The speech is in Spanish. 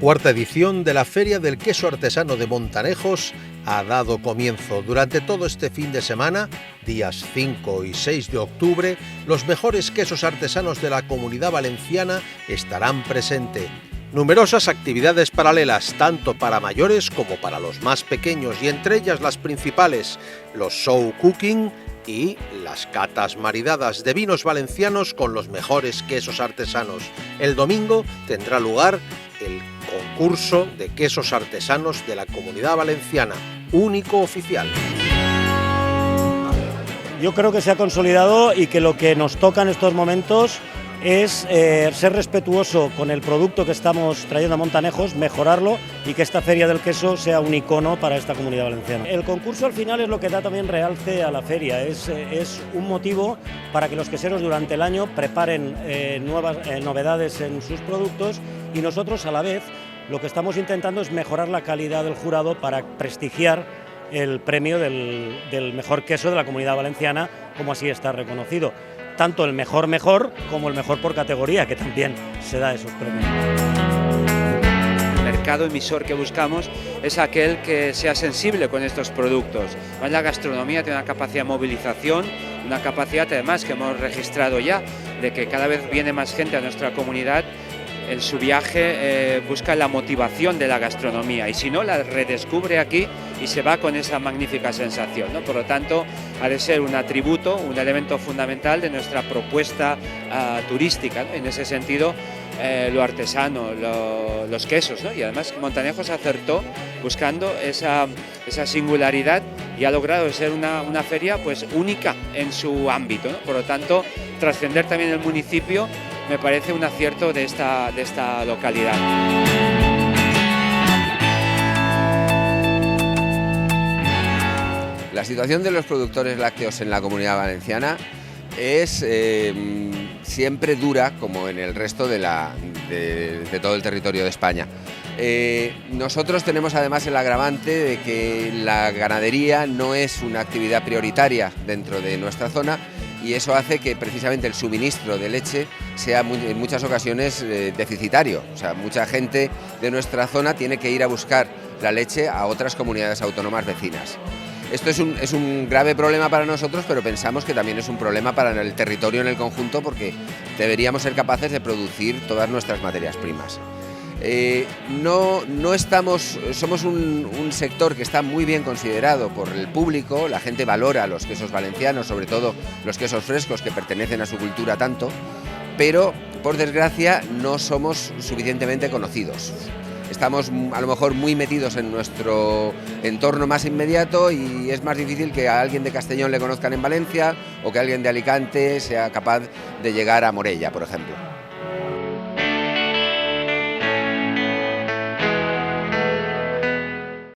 cuarta edición de la Feria del Queso Artesano de Montanejos ha dado comienzo. Durante todo este fin de semana, días 5 y 6 de octubre, los mejores quesos artesanos de la Comunidad Valenciana estarán presentes. Numerosas actividades paralelas, tanto para mayores como para los más pequeños, y entre ellas las principales, los show cooking y las catas maridadas de vinos valencianos con los mejores quesos artesanos. El domingo tendrá lugar el concurso de quesos artesanos de la Comunidad Valenciana, único oficial. Yo creo que se ha consolidado y que lo que nos toca en estos momentos es ser respetuoso con el producto que estamos trayendo a Montanejos, mejorarlo y que esta Feria del Queso sea un icono para esta Comunidad Valenciana. El concurso al final es lo que da también realce a la feria, es un motivo para que los queseros durante el año preparen nuevas novedades en sus productos, y nosotros a la vez lo que estamos intentando es mejorar la calidad del jurado para prestigiar el premio del mejor queso de la Comunidad Valenciana, como así está reconocido. Tanto el mejor como el mejor por categoría, que también se da esos premios. El mercado emisor que buscamos es aquel que sea sensible con estos productos. La gastronomía tiene una capacidad de movilización, una capacidad además que hemos registrado ya, de que cada vez viene más gente a nuestra comunidad. En su viaje busca la motivación de la gastronomía, y si no, la redescubre aquí y se va con esa magnífica sensación, ¿no? Por lo tanto, ha de ser un atributo, un elemento fundamental de nuestra propuesta turística, ¿no? En ese sentido, lo artesano, los quesos, ¿no? Y además Montanejos acertó buscando esa singularidad y ha logrado ser una feria pues única en su ámbito, ¿no? Por lo tanto, trascender también el municipio me parece un acierto de esta localidad. La situación de los productores lácteos en la Comunidad Valenciana es siempre dura, como en el resto de todo el territorio de España. Nosotros tenemos además el agravante de que la ganadería no es una actividad prioritaria dentro de nuestra zona, y eso hace que precisamente el suministro de leche sea en muchas ocasiones deficitario. O sea, mucha gente de nuestra zona tiene que ir a buscar la leche a otras comunidades autónomas vecinas. Esto es un grave problema para nosotros, pero pensamos que también es un problema para el territorio en el conjunto, porque deberíamos ser capaces de producir todas nuestras materias primas. Somos un sector que está muy bien considerado por el público. La gente valora los quesos valencianos, sobre todo los quesos frescos que pertenecen a su cultura tanto, pero por desgracia no somos suficientemente conocidos. Estamos a lo mejor muy metidos en nuestro entorno más inmediato, y es más difícil que a alguien de Castellón le conozcan en Valencia, o que alguien de Alicante sea capaz de llegar a Morella, por ejemplo.